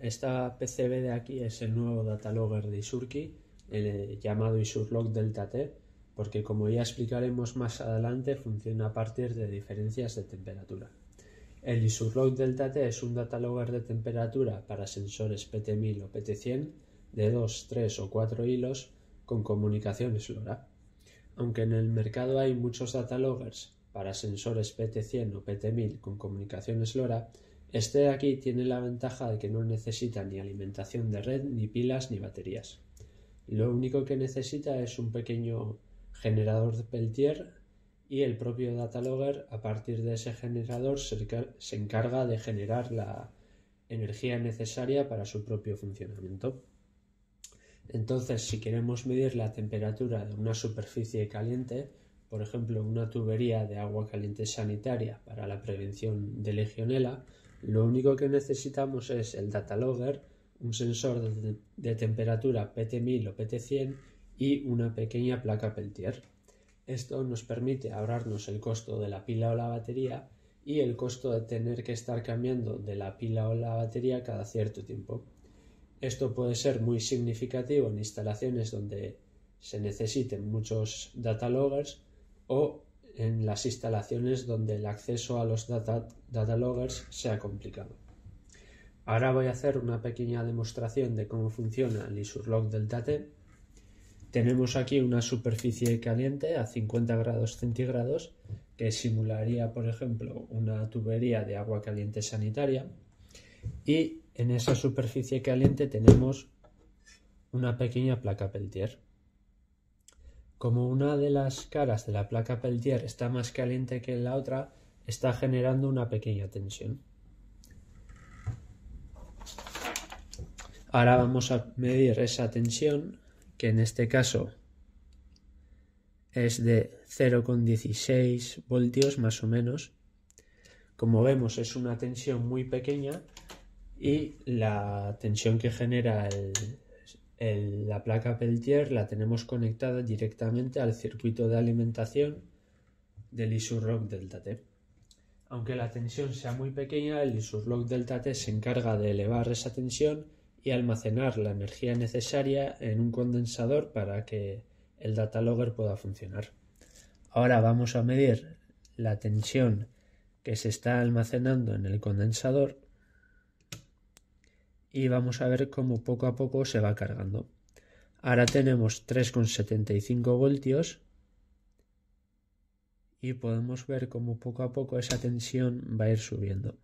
esta PCB de aquí es el nuevo datalogger de Isurki, el llamado Isurlog Delta T, porque como ya explicaremos más adelante, funciona a partir de diferencias de temperatura. El Isurlog Delta T es un datalogger de temperatura para sensores PT1000 o PT100 de 2, 3 o 4 hilos con comunicaciones LoRa. Aunque en el mercado hay muchos dataloggers para sensores PT100 o PT1000 con comunicaciones LoRa, este de aquí tiene la ventaja de que no necesita ni alimentación de red, ni pilas, ni baterías. Lo único que necesita es un pequeño generador de Peltier y el propio datalogger, a partir de ese generador, se encarga de generar la energía necesaria para su propio funcionamiento. Entonces, si queremos medir la temperatura de una superficie caliente, por ejemplo una tubería de agua caliente sanitaria para la prevención de Legionela, lo único que necesitamos es el datalogger, un sensor de temperatura PT1000 o PT100 y una pequeña placa Peltier. Esto nos permite ahorrarnos el costo de la pila o la batería y el costo de tener que estar cambiando de la pila o la batería cada cierto tiempo. Esto puede ser muy significativo en instalaciones donde se necesiten muchos dataloggers o en las instalaciones donde el acceso a los dataloggers sea complicado. Ahora voy a hacer una pequeña demostración de cómo funciona el Isurlog Delta T. Tenemos aquí una superficie caliente a 50 grados centígrados que simularía, por ejemplo, una tubería de agua caliente sanitaria, y en esa superficie caliente tenemos una pequeña placa Peltier. Como una de las caras de la placa Peltier está más caliente que la otra, está generando una pequeña tensión. Ahora vamos a medir esa tensión, que en este caso es de 0,16 voltios más o menos. Como vemos, es una tensión muy pequeña y la tensión que genera la placa Peltier la tenemos conectada directamente al circuito de alimentación del Isurlog Delta T. Aunque la tensión sea muy pequeña, el Isurlog Delta T se encarga de elevar esa tensión y almacenar la energía necesaria en un condensador para que el datalogger pueda funcionar. Ahora vamos a medir la tensión que se está almacenando en el condensador y vamos a ver cómo poco a poco se va cargando. Ahora tenemos 3,75 voltios y podemos ver cómo poco a poco esa tensión va a ir subiendo.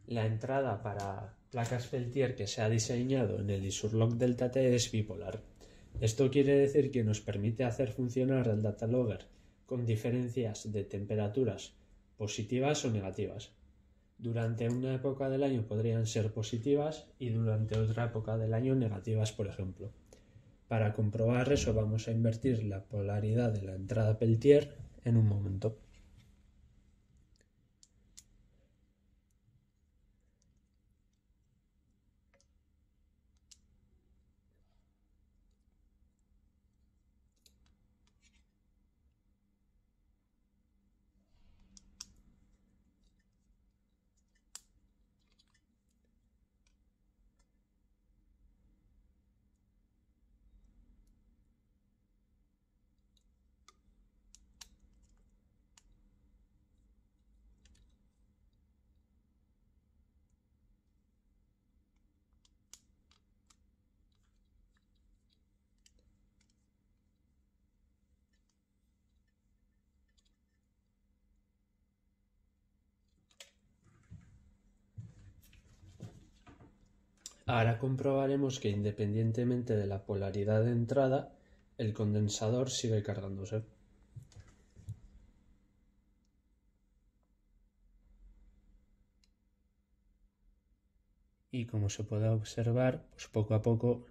La entrada para placas Peltier que se ha diseñado en el Isurlog Delta T es bipolar. Esto quiere decir que nos permite hacer funcionar el datalogger con diferencias de temperaturas positivas o negativas. Durante una época del año podrían ser positivas y durante otra época del año negativas, por ejemplo. Para comprobar eso vamos a invertir la polaridad de la entrada Peltier en un momento. Ahora comprobaremos que independientemente de la polaridad de entrada, el condensador sigue cargándose. Y como se puede observar, pues poco a poco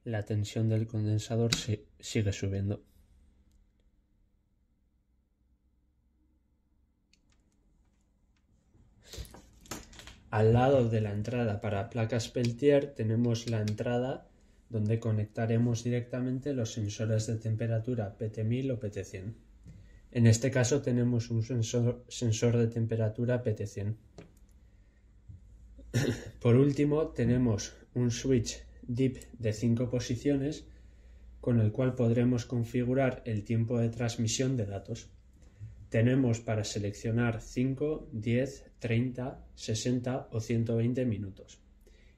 la tensión del condensador sigue subiendo. Al lado de la entrada para placas Peltier tenemos la entrada donde conectaremos directamente los sensores de temperatura PT1000 o PT100. En este caso tenemos un sensor de temperatura PT100. Por último, tenemos un switch DIP de 5 posiciones con el cual podremos configurar el tiempo de transmisión de datos. Tenemos para seleccionar 5, 10, 30, 60 o 120 minutos.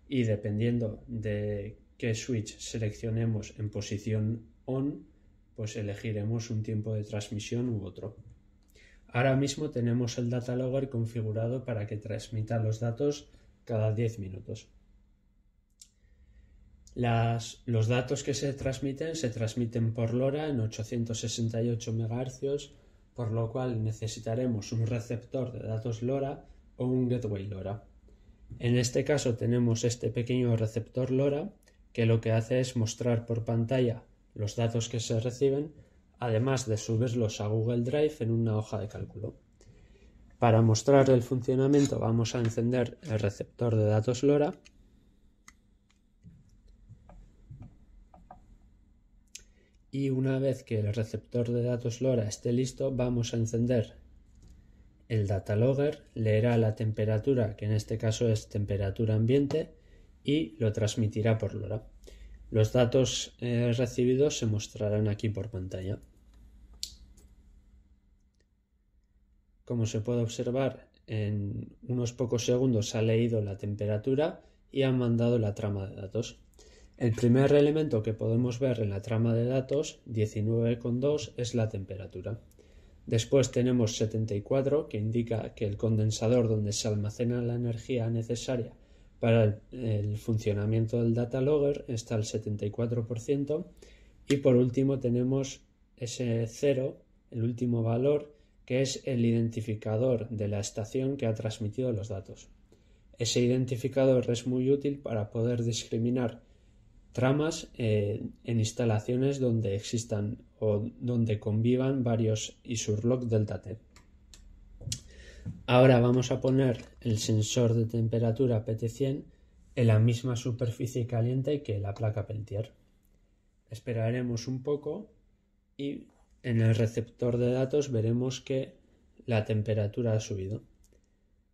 Y dependiendo de qué switch seleccionemos en posición ON, pues elegiremos un tiempo de transmisión u otro. Ahora mismo tenemos el data logger configurado para que transmita los datos cada 10 minutos. Los datos que se transmiten por LoRa en 868 MHz, por lo cual necesitaremos un receptor de datos LoRa o un gateway LoRa. En este caso tenemos este pequeño receptor LoRa que lo que hace es mostrar por pantalla los datos que se reciben, además de subirlos a Google Drive en una hoja de cálculo. Para mostrar el funcionamiento vamos a encender el receptor de datos LoRa y una vez que el receptor de datos LoRa esté listo vamos a encender el data logger, leerá la temperatura, que en este caso es temperatura ambiente, y lo transmitirá por LoRa. Los datos recibidos se mostrarán aquí por pantalla. Como se puede observar, en unos pocos segundos ha leído la temperatura y ha mandado la trama de datos. El primer elemento que podemos ver en la trama de datos, 19,2, es la temperatura. Después tenemos 74, que indica que el condensador donde se almacena la energía necesaria para el funcionamiento del data logger está al 74%. Y por último tenemos ese 0, el último valor, que es el identificador de la estación que ha transmitido los datos. Ese identificador es muy útil para poder discriminar tramas en instalaciones donde existan o donde convivan varios ISURLOC Delta T. Ahora vamos a poner el sensor de temperatura PT100 en la misma superficie caliente que la placa Peltier. Esperaremos un poco y en el receptor de datos veremos que la temperatura ha subido.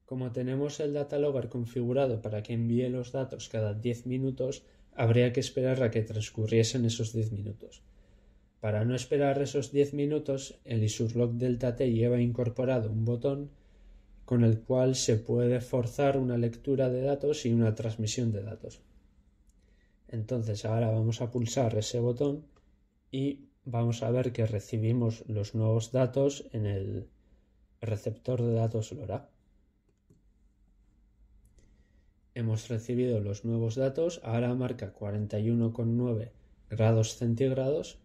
Como tenemos el data logger configurado para que envíe los datos cada 10 minutos, habría que esperar a que transcurriesen esos 10 minutos. Para no esperar esos 10 minutos, el ISURLOC Delta T lleva incorporado un botón con el cual se puede forzar una lectura de datos y una transmisión de datos. Entonces ahora vamos a pulsar ese botón y vamos a ver que recibimos los nuevos datos en el receptor de datos LoRa. Hemos recibido los nuevos datos, ahora marca 41,9 grados centígrados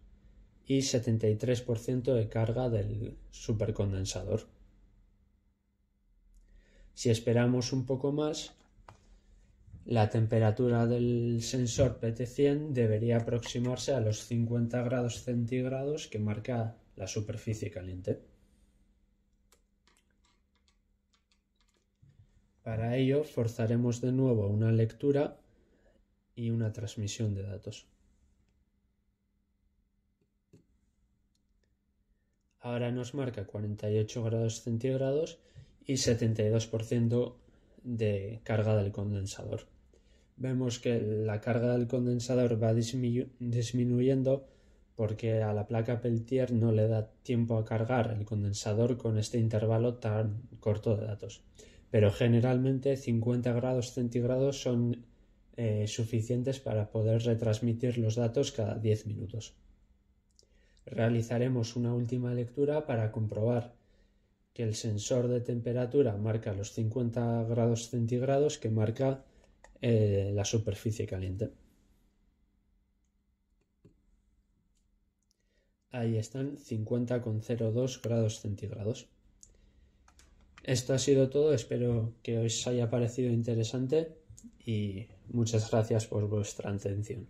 y 73% de carga del supercondensador. Si esperamos un poco más, la temperatura del sensor PT100 debería aproximarse a los 50 grados centígrados que marca la superficie caliente. Para ello forzaremos de nuevo una lectura y una transmisión de datos. Ahora nos marca 48 grados centígrados y 72% de carga del condensador. Vemos que la carga del condensador va disminuyendo porque a la placa Peltier no le da tiempo a cargar el condensador con este intervalo tan corto de datos. Pero generalmente 50 grados centígrados son suficientes para poder retransmitir los datos cada 10 minutos. Realizaremos una última lectura para comprobar que el sensor de temperatura marca los 50 grados centígrados que marca la superficie caliente. Ahí están 50,02 grados centígrados. Esto ha sido todo, espero que os haya parecido interesante y muchas gracias por vuestra atención.